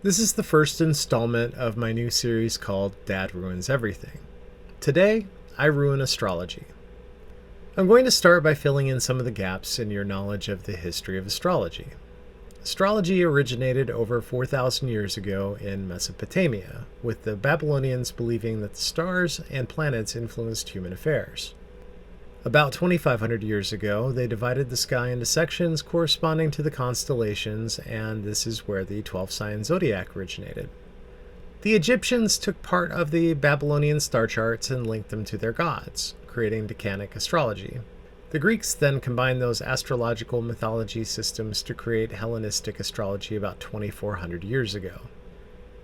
This is the first installment of my new series called Dad Ruins Everything. Today, I ruin astrology. I'm going to start by filling in some of the gaps in your knowledge of the history of astrology. Astrology originated over 4,000 years ago in Mesopotamia, with the Babylonians believing that the stars and planets influenced human affairs. About 2,500 years ago, they divided the sky into sections corresponding to the constellations, and this is where the 12-sign zodiac originated. The Egyptians took part of the Babylonian star charts and linked them to their gods, creating Decanic astrology. The Greeks then combined those astrological mythology systems to create Hellenistic astrology about 2,400 years ago.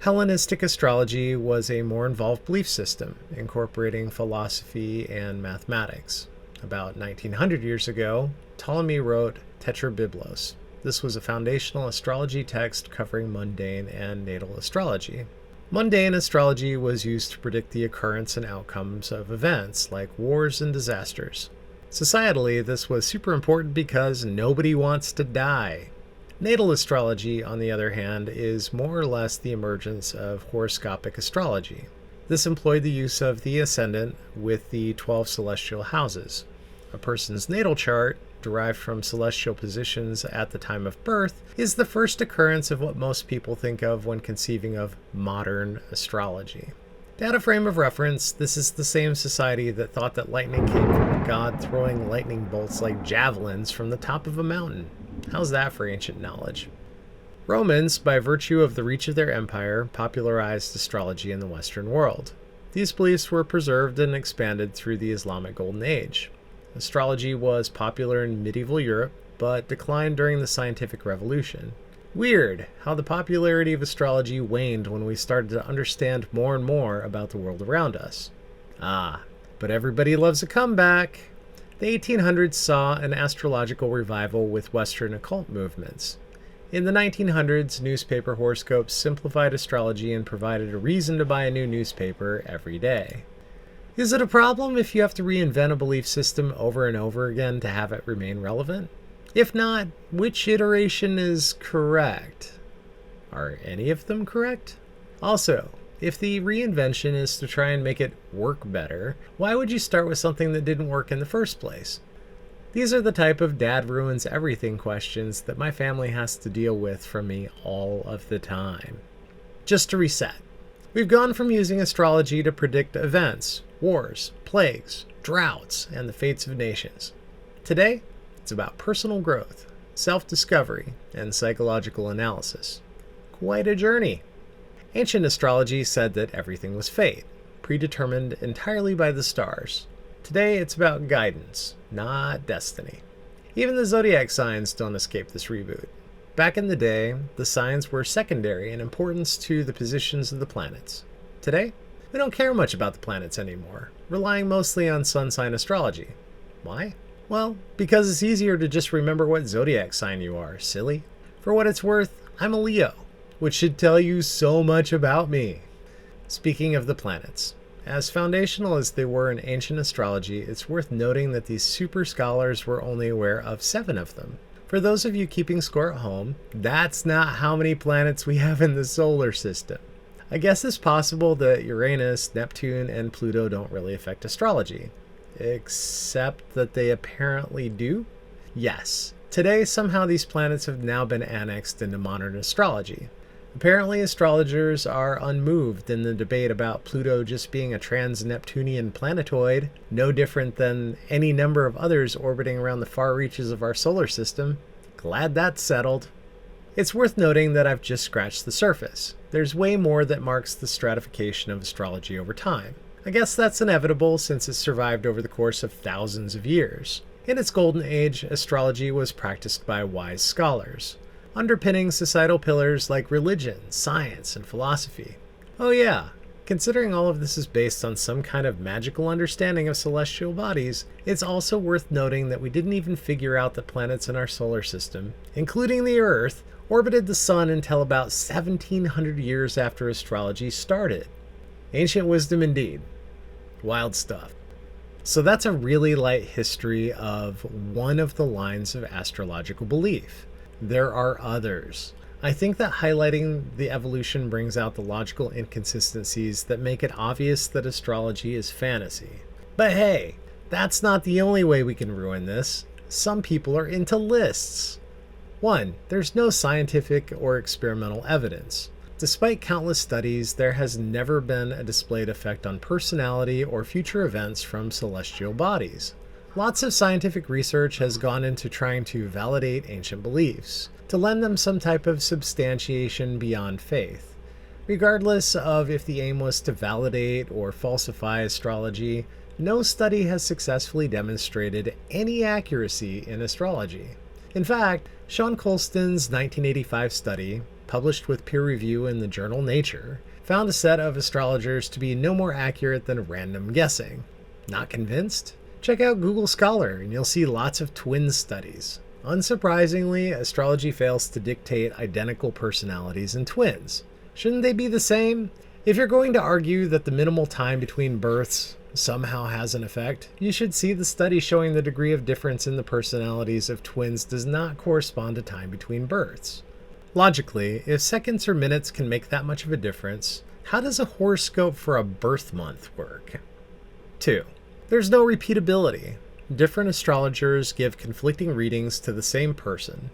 Hellenistic astrology was a more involved belief system, incorporating philosophy and mathematics. About 1900 years ago, Ptolemy wrote Tetrabiblos. This was a foundational astrology text covering mundane and natal astrology. Mundane astrology was used to predict the occurrence and outcomes of events like wars and disasters. Societally, this was super important because nobody wants to die. Natal astrology, on the other hand, is more or less the emergence of horoscopic astrology. This employed the use of the ascendant with the 12 celestial houses. A person's natal chart, derived from celestial positions at the time of birth, is the first occurrence of what most people think of when conceiving of modern astrology. To add a frame of reference, this is the same society that thought that lightning came from God throwing lightning bolts like javelins from the top of a mountain. How's that for ancient knowledge? Romans, by virtue of the reach of their empire, popularized astrology in the Western world. These beliefs were preserved and expanded through the Islamic Golden Age. Astrology was popular in medieval Europe, but declined during the scientific revolution. Weird how the popularity of astrology waned when we started to understand more and more about the world around us. But everybody loves a comeback. The 1800s saw an astrological revival with Western occult movements. In the 1900s, newspaper horoscopes simplified astrology and provided a reason to buy a new newspaper every day. Is it a problem if you have to reinvent a belief system over and over again to have it remain relevant? If not, which iteration is correct? Are any of them correct? Also, if the reinvention is to try and make it work better, why would you start with something that didn't work in the first place? These are the type of dad ruins everything questions that my family has to deal with from me all of the time. Just to reset, we've gone from using astrology to predict events, wars, plagues, droughts, and the fates of nations. Today, it's about personal growth, self-discovery, and psychological analysis. Quite a journey. Ancient astrology said that everything was fate, predetermined entirely by the stars. Today, it's about guidance, not destiny. Even the zodiac signs don't escape this reboot. Back in the day, the signs were secondary in importance to the positions of the planets. Today, we don't care much about the planets anymore, relying mostly on sun sign astrology. Why? Well, because it's easier to just remember what zodiac sign you are, silly. For what it's worth, I'm a Leo, which should tell you so much about me. Speaking of the planets, as foundational as they were in ancient astrology, it's worth noting that these super scholars were only aware of 7 of them. For those of you keeping score at home, that's not how many planets we have in the solar system. I guess it's possible that Uranus, Neptune, and Pluto don't really affect astrology. Except that they apparently do? Yes. Today, somehow these planets have now been annexed into modern astrology. Apparently, astrologers are unmoved in the debate about Pluto just being a trans-Neptunian planetoid, no different than any number of others orbiting around the far reaches of our solar system. Glad that's settled. It's worth noting that I've just scratched the surface. There's way more that marks the stratification of astrology over time. I guess that's inevitable since it survived over the course of thousands of years. In its golden age, astrology was practiced by wise scholars, underpinning societal pillars like religion, science, and philosophy. Oh yeah, considering all of this is based on some kind of magical understanding of celestial bodies, it's also worth noting that we didn't even figure out that planets in our solar system, including the Earth, orbited the sun until about 1700 years after astrology started. Ancient wisdom indeed. Wild stuff. So that's a really light history of one of the lines of astrological belief. There are others. I think that highlighting the evolution brings out the logical inconsistencies that make it obvious that astrology is fantasy. But hey, that's not the only way we can ruin this. Some people are into lists. 1. There's no scientific or experimental evidence. Despite countless studies, there has never been a displayed effect on personality or future events from celestial bodies. Lots of scientific research has gone into trying to validate ancient beliefs, to lend them some type of substantiation beyond faith. Regardless of if the aim was to validate or falsify astrology, no study has successfully demonstrated any accuracy in astrology. In fact, Sean Colston's 1985 study, published with peer review in the journal Nature, found a set of astrologers to be no more accurate than random guessing. Not convinced? Check out Google Scholar and you'll see lots of twin studies. Unsurprisingly, astrology fails to dictate identical personalities in twins. Shouldn't they be the same? If you're going to argue that the minimal time between births somehow has an effect, you should see the study showing the degree of difference in the personalities of twins does not correspond to time between births. Logically, if seconds or minutes can make that much of a difference, how does a horoscope for a birth month work? 2. There's no repeatability. Different astrologers give conflicting readings to the same person.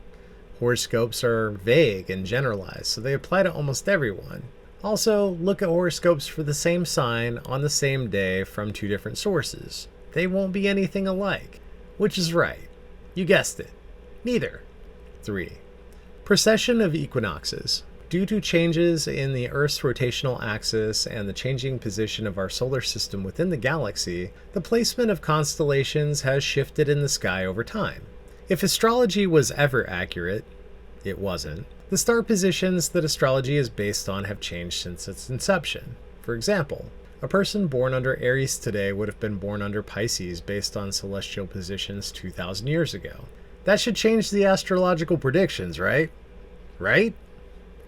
Horoscopes are vague and generalized, so they apply to almost everyone. Also, look at horoscopes for the same sign on the same day from 2 different sources. They won't be anything alike. Which is right? You guessed it. Neither. 3. Precession of equinoxes. Due to changes in the Earth's rotational axis and the changing position of our solar system within the galaxy, the placement of constellations has shifted in the sky over time. If astrology was ever accurate, it wasn't. The star positions that astrology is based on have changed since its inception. For example, a person born under Aries today would have been born under Pisces based on celestial positions 2,000 years ago. That should change the astrological predictions, right? Right?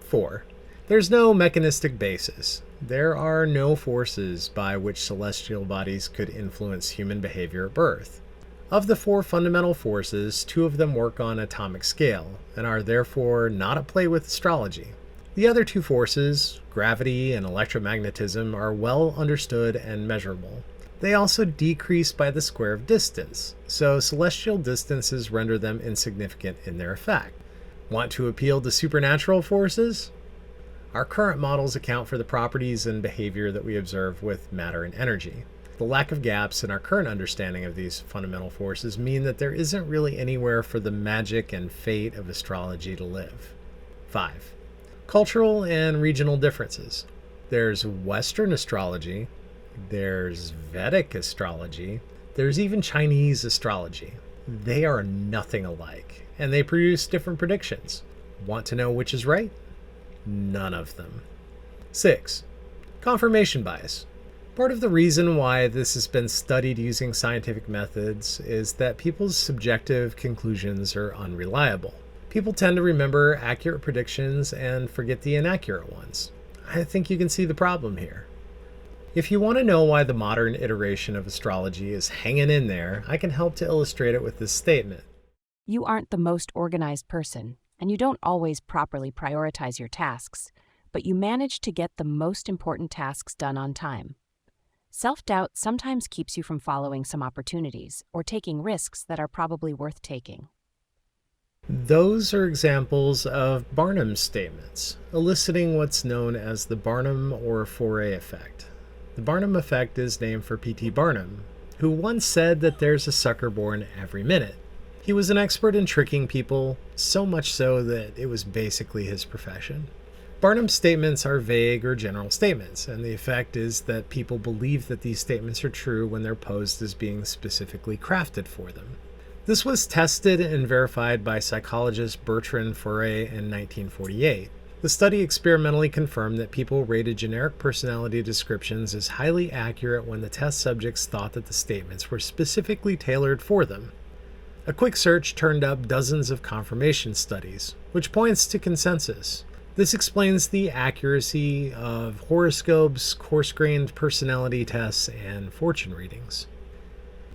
4. There's no mechanistic basis. There are no forces by which celestial bodies could influence human behavior at birth. Of the 4 fundamental forces, 2 of them work on atomic scale, and are therefore not at play with astrology. The other 2 forces, gravity and electromagnetism, are well understood and measurable. They also decrease by the square of distance, so celestial distances render them insignificant in their effect. Want to appeal to supernatural forces? Our current models account for the properties and behavior that we observe with matter and energy. The lack of gaps in our current understanding of these fundamental forces mean that there isn't really anywhere for the magic and fate of astrology to live. 5. Cultural and regional differences. There's Western astrology, there's Vedic astrology, there's even Chinese astrology. They are nothing alike, and they produce different predictions. Want to know which is right? None of them. 6. Confirmation bias. Part of the reason why this has been studied using scientific methods is that people's subjective conclusions are unreliable. People tend to remember accurate predictions and forget the inaccurate ones. I think you can see the problem here. If you want to know why the modern iteration of astrology is hanging in there, I can help to illustrate it with this statement. You aren't the most organized person, and you don't always properly prioritize your tasks, but you manage to get the most important tasks done on time. Self-doubt sometimes keeps you from following some opportunities or taking risks that are probably worth taking. Those are examples of Barnum statements, eliciting what's known as the Barnum or Fourier effect. The Barnum effect is named for P.T. Barnum, who once said that there's a sucker born every minute. He was an expert in tricking people, so much so that it was basically his profession. Barnum's statements are vague or general statements, and the effect is that people believe that these statements are true when they're posed as being specifically crafted for them. This was tested and verified by psychologist Bertrand Fourier in 1948. The study experimentally confirmed that people rated generic personality descriptions as highly accurate when the test subjects thought that the statements were specifically tailored for them. A quick search turned up dozens of confirmation studies, which points to consensus. This explains the accuracy of horoscopes, coarse-grained personality tests, and fortune readings.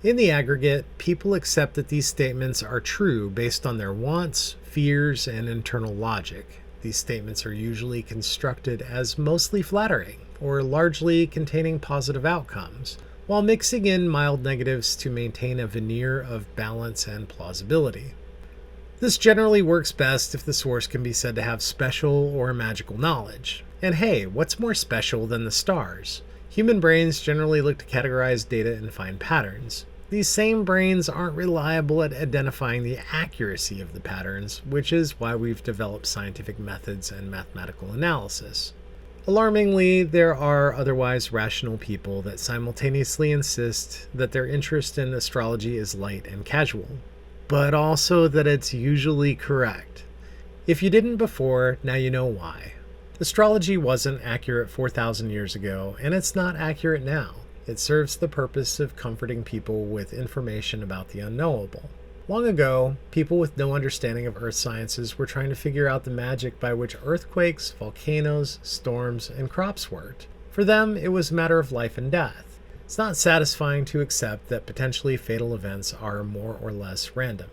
In the aggregate, people accept that these statements are true based on their wants, fears, and internal logic. These statements are usually constructed as mostly flattering or largely containing positive outcomes, while mixing in mild negatives to maintain a veneer of balance and plausibility. This generally works best if the source can be said to have special or magical knowledge. And hey, what's more special than the stars? Human brains generally look to categorize data and find patterns. These same brains aren't reliable at identifying the accuracy of the patterns, which is why we've developed scientific methods and mathematical analysis. Alarmingly, there are otherwise rational people that simultaneously insist that their interest in astrology is light and casual, but also that it's usually correct. If you didn't before, now you know why. Astrology wasn't accurate 4,000 years ago, and it's not accurate now. It serves the purpose of comforting people with information about the unknowable. Long ago, people with no understanding of earth sciences were trying to figure out the magic by which earthquakes, volcanoes, storms, and crops worked. For them, it was a matter of life and death. It's not satisfying to accept that potentially fatal events are more or less random.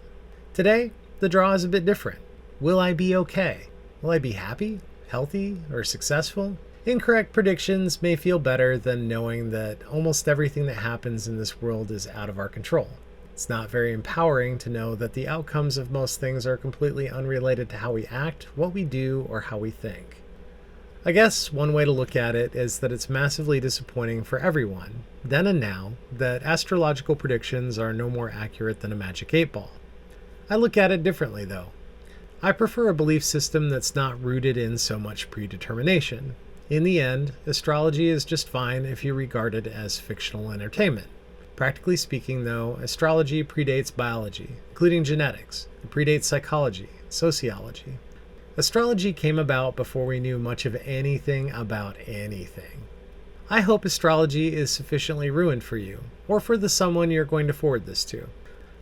Today, the draw is a bit different. Will I be okay? Will I be happy, healthy, or successful? Incorrect predictions may feel better than knowing that almost everything that happens in this world is out of our control. It's not very empowering to know that the outcomes of most things are completely unrelated to how we act, what we do, or how we think. I guess one way to look at it is that it's massively disappointing for everyone, then and now, that astrological predictions are no more accurate than a magic 8-ball. I look at it differently, though. I prefer a belief system that's not rooted in so much predetermination. In the end, astrology is just fine if you regard it as fictional entertainment. Practically speaking, though, astrology predates biology, including genetics. It predates psychology, sociology. Astrology came about before we knew much of anything about anything. I hope astrology is sufficiently ruined for you, or for the someone you're going to forward this to.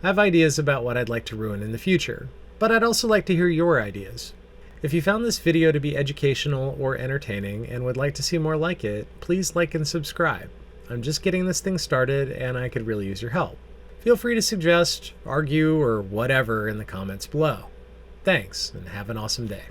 I have ideas about what I'd like to ruin in the future, but I'd also like to hear your ideas. If you found this video to be educational or entertaining and would like to see more like it, please like and subscribe. I'm just getting this thing started and I could really use your help. Feel free to suggest, argue, or whatever in the comments below. Thanks, and have an awesome day.